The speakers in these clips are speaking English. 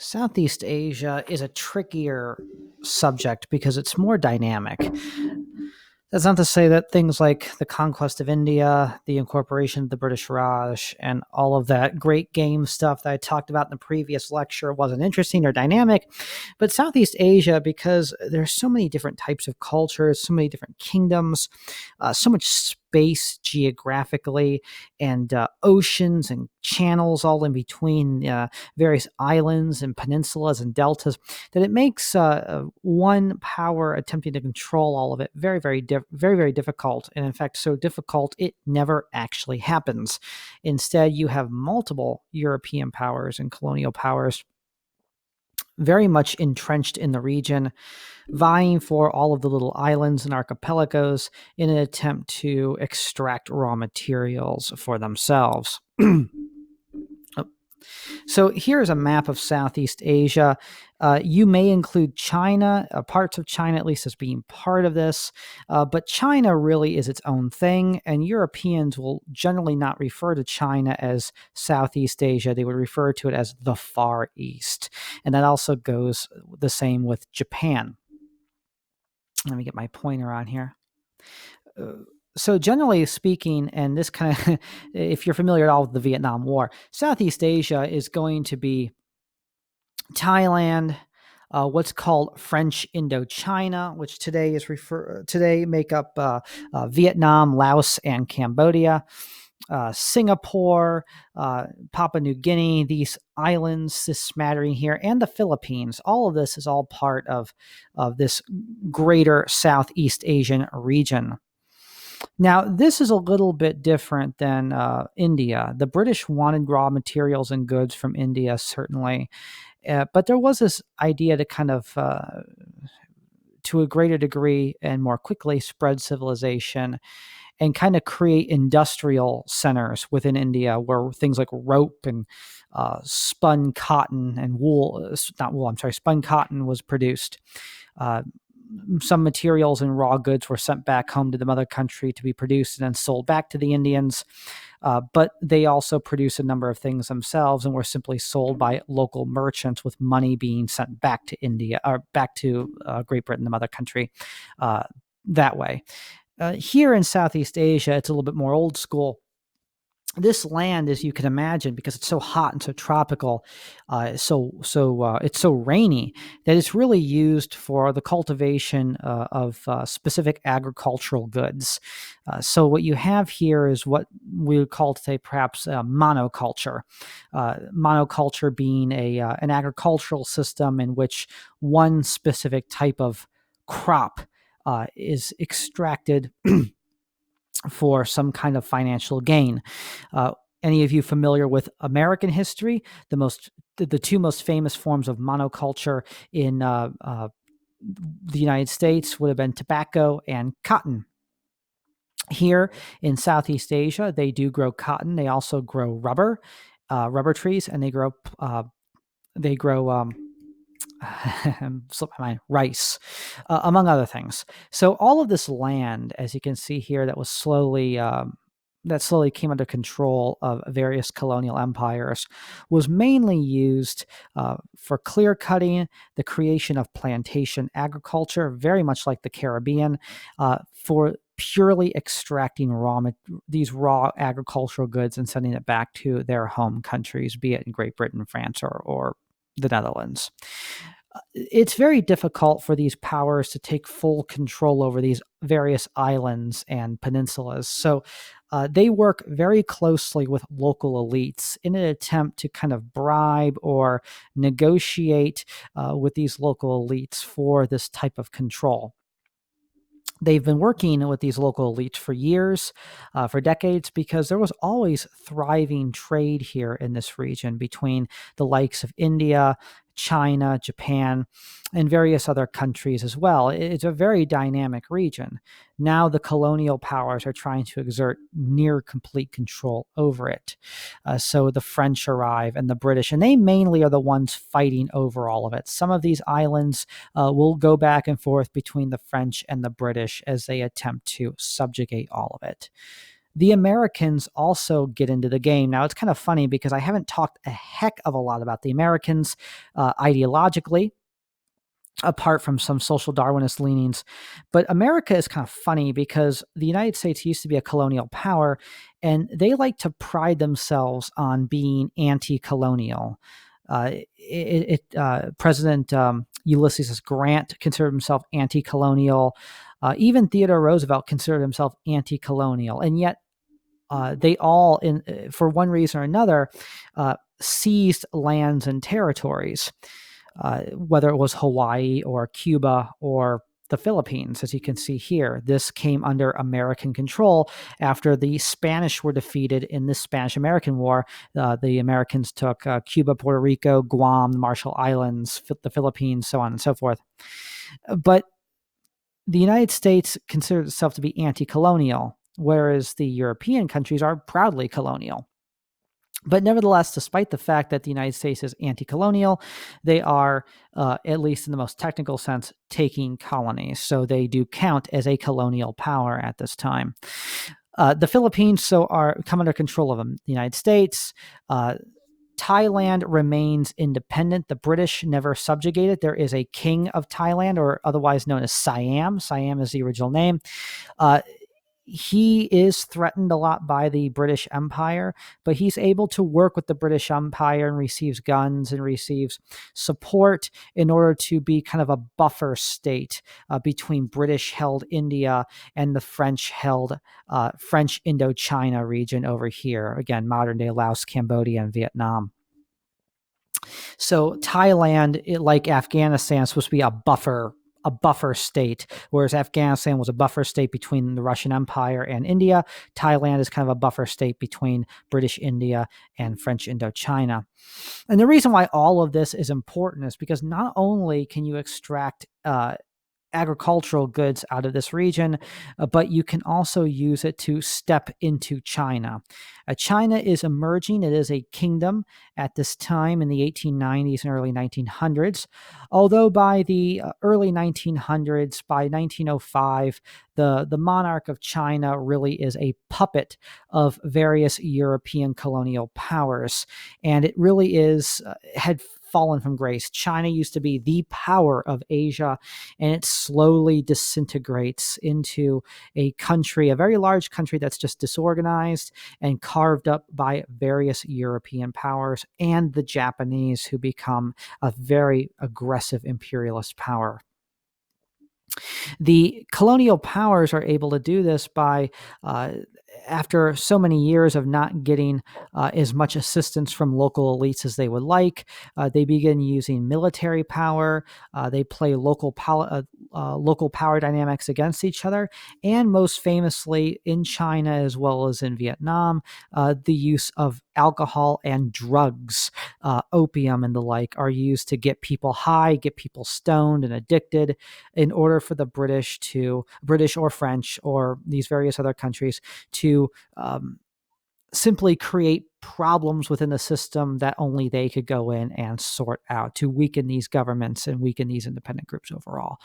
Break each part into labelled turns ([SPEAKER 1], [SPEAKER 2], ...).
[SPEAKER 1] Southeast Asia is a trickier subject because it's more dynamic. That's not to say that things like the conquest of India, the incorporation of the British Raj, and all of that great game stuff that I talked about in the previous lecture wasn't interesting or dynamic. But Southeast Asia, because there's so many different types of cultures, so many different kingdoms, so much space geographically, and oceans and channels all in between, various islands and peninsulas and deltas, that it makes one power attempting to control all of it very, very difficult. And in fact, so difficult it never actually happens. Instead, you have multiple European powers and colonial powers very much entrenched in the region, vying for all of the little islands and archipelagos in an attempt to extract raw materials for themselves. So here's a map of Southeast Asia. You may include China, parts of China at least, as being part of this, but China really is its own thing, and Europeans will generally not refer to China as Southeast Asia. They would refer to it as the Far East, and that also goes the same with Japan. Let me get my pointer on here. So generally speaking, and this kind of, if you're familiar at all with the Vietnam War, Southeast Asia is going to be Thailand, what's called French Indochina, which today make up Vietnam, Laos, and Cambodia. Singapore, Papua New Guinea, these islands, this smattering here, and the Philippines. All of this is all part of this greater Southeast Asian region. Now, this is a little bit different than India. The British wanted raw materials and goods from India, certainly. But there was this idea to kind of, to a greater degree and more quickly, spread civilization and kind of create industrial centers within India where things like rope and spun cotton and spun cotton was produced. Some materials and raw goods were sent back home to the mother country to be produced and then sold back to the Indians. But they also produced a number of things themselves and were simply sold by local merchants, with money being sent back to India or back to Great Britain, the mother country, that way. Here in Southeast Asia, it's a little bit more old school. This land, as you can imagine, because it's so hot and so tropical, it's so rainy, that it's really used for the cultivation of specific agricultural goods. So what you have here is what we would call today perhaps monoculture. Monoculture being an agricultural system in which one specific type of crop is extracted for some kind of financial gain. Any of you familiar with American history? The two most famous forms of monoculture in the United States would have been tobacco and cotton. Here in Southeast Asia, they do grow cotton. They also grow rubber trees, and they grow slipped my mind, rice, among other things. So all of this land, as you can see here, that slowly came under control of various colonial empires, was mainly used for clear cutting, the creation of plantation agriculture, very much like the Caribbean, for purely extracting these raw agricultural goods and sending it back to their home countries, be it in Great Britain, France, or the Netherlands. It's very difficult for these powers to take full control over these various islands and peninsulas. So they work very closely with local elites in an attempt to kind of bribe or negotiate with these local elites for this type of control. They've been working with these local elites for years, for decades, because there was always thriving trade here in this region between the likes of India, China, Japan, and various other countries as well. It's a very dynamic region. Now the colonial powers are trying to exert near complete control over it. So the French arrive and the British, and they mainly are the ones fighting over all of it. Some of these islands will go back and forth between the French and the British as they attempt to subjugate all of it. The Americans also get into the game. Now, it's kind of funny because I haven't talked a heck of a lot about the Americans ideologically, apart from some social Darwinist leanings. But America is kind of funny because the United States used to be a colonial power, and they like to pride themselves on being anti-colonial. President Ulysses S. Grant considered himself anti-colonial. Even Theodore Roosevelt considered himself anti-colonial, and yet they all, for one reason or another, seized lands and territories, whether it was Hawaii or Cuba or the Philippines. As you can see here, this came under American control after the Spanish were defeated in the Spanish-American War. The Americans took Cuba, Puerto Rico, Guam, the Marshall Islands, the Philippines, so on and so forth. But the United States considered itself to be anti-colonial, whereas the European countries are proudly colonial. But nevertheless, despite the fact that the United States is anti-colonial, they are, at least in the most technical sense, taking colonies. So they do count as a colonial power at this time. The Philippines come under control of the United States. Thailand remains independent. The British never subjugated. There is a king of Thailand, or otherwise known as Siam. Siam is the original name. He is threatened a lot by the British Empire, but he's able to work with the British Empire and receives guns and receives support in order to be kind of a buffer state between British-held India and the French-held French Indochina region over here. Again, modern-day Laos, Cambodia, and Vietnam. So Thailand, like Afghanistan, is supposed to be a buffer state, whereas Afghanistan was a buffer state between the Russian Empire and India. Thailand is kind of a buffer state between British India and French Indochina. And the reason why all of this is important is because not only can you extract agricultural goods out of this region, but you can also use it to step into China. China is emerging. It is a kingdom at this time in the 1890s and early 1900s. Although by the early 1900s, by 1905, the monarch of China really is a puppet of various European colonial powers. And it really had fallen from grace. China used to be the power of Asia, and it slowly disintegrates into a country, a very large country that's just disorganized and carved up by various European powers and the Japanese, who become a very aggressive imperialist power. The colonial powers are able to do this by, after so many years of not getting as much assistance from local elites as they would like, they begin using military power. They play local power dynamics against each other, and most famously in China as well as in Vietnam, the use of alcohol and drugs, opium and the like, are used to get people high, get people stoned and addicted, in order for the British or French or these various other countries to simply create problems within the system that only they could go in and sort out, to weaken these governments and weaken these independent groups overall.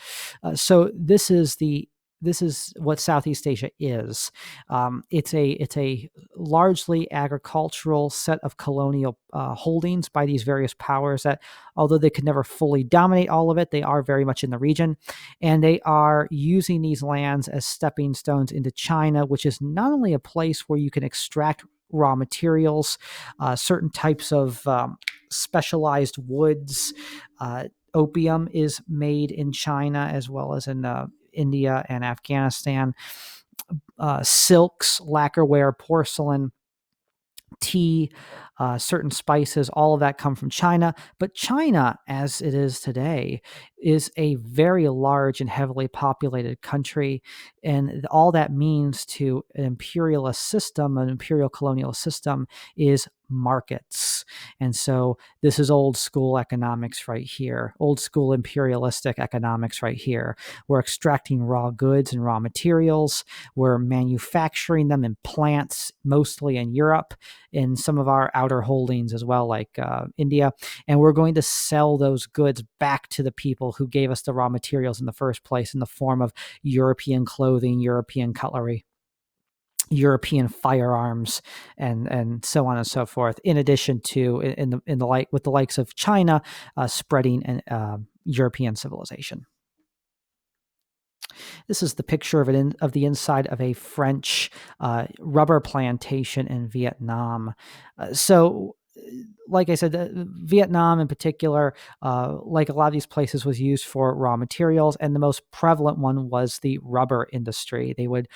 [SPEAKER 1] So this is what Southeast Asia is. It's a largely agricultural set of colonial holdings by these various powers that, although they could never fully dominate all of it, they are very much in the region, and they are using these lands as stepping stones into China, which is not only a place where you can extract raw materials, certain types of specialized woods. Opium is made in China as well as in India and Afghanistan. Silks, lacquerware, porcelain, tea, certain spices, all of that come from China. But China, as it is today, is a very large and heavily populated country. And all that means to an imperialist system, an imperial colonial system, is markets. And so this is old school economics right here, old school imperialistic economics right here. We're extracting raw goods and raw materials. We're manufacturing them in plants, mostly in Europe, in some of our outer holdings as well, like India. And we're going to sell those goods back to the people who gave us the raw materials in the first place in the form of European clothing, European cutlery. European firearms and so on and so forth. In addition to in the like with the likes of China spreading an European civilization. This is the picture of the inside of a French rubber plantation in Vietnam. Like I said, Vietnam in particular, like a lot of these places, was used for raw materials, and the most prevalent one was the rubber industry. They would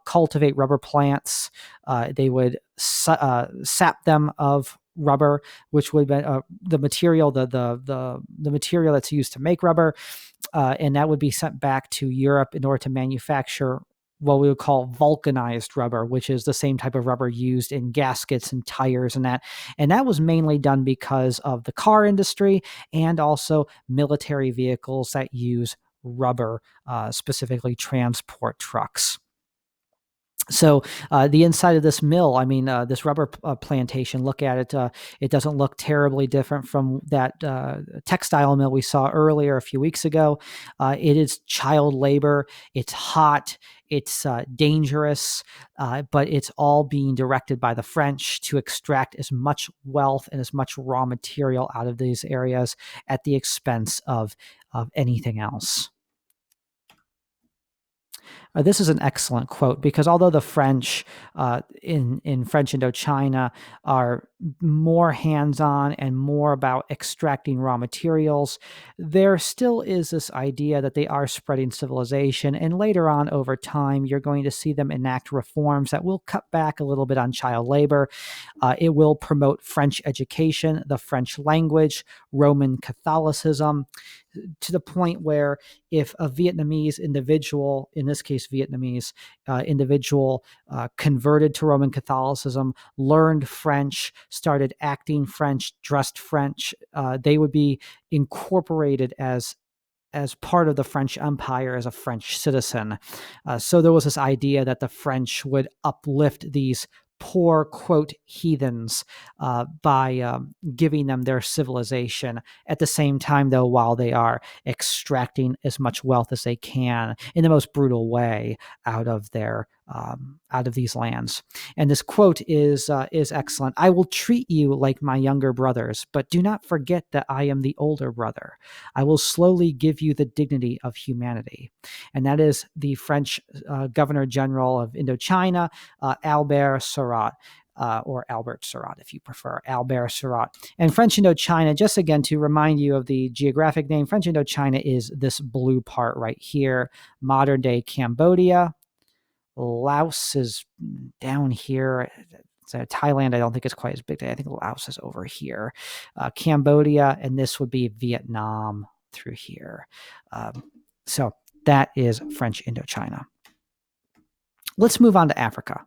[SPEAKER 1] cultivate rubber plants. They would sap them of rubber, which would be the material, the material that's used to make rubber, and that would be sent back to Europe in order to manufacture what we would call vulcanized rubber, which is the same type of rubber used in gaskets and tires and that. And that was mainly done because of the car industry and also military vehicles that use rubber, specifically transport trucks. So the inside of this mill, I mean, this rubber plantation, look at it. It doesn't look terribly different from that textile mill we saw earlier a few weeks ago. It is child labor. It's hot. It's dangerous, but it's all being directed by the French to extract as much wealth and as much raw material out of these areas at the expense of anything else. This is an excellent quote because although the French in French Indochina are more hands-on and more about extracting raw materials, there still is this idea that they are spreading civilization. And later on, over time, you're going to see them enact reforms that will cut back a little bit on child labor. It will promote French education, the French language, Roman Catholicism, to the point where if a Vietnamese individual, in this case Vietnamese individual, converted to Roman Catholicism, learned French, started acting French, dressed French, they would be incorporated as part of the French Empire as a French citizen. So there was this idea that the French would uplift these poor, quote, heathens by giving them their civilization at the same time, though, while they are extracting as much wealth as they can in the most brutal way out of these lands. And this quote is excellent. "I will treat you like my younger brothers, but do not forget that I am the older brother. I will slowly give you the dignity of humanity." And that is the French Governor General of Indochina, Albert Sarraut. Or Albert Sarraut, if you prefer, Albert Sarraut. And French Indochina, just again to remind you of the geographic name, French Indochina is this blue part right here, modern day Cambodia. Laos is down here. So Thailand, I don't think it's quite as big. I think Laos is over here. Cambodia, and this would be Vietnam through here. So that is French Indochina. Let's move on to Africa.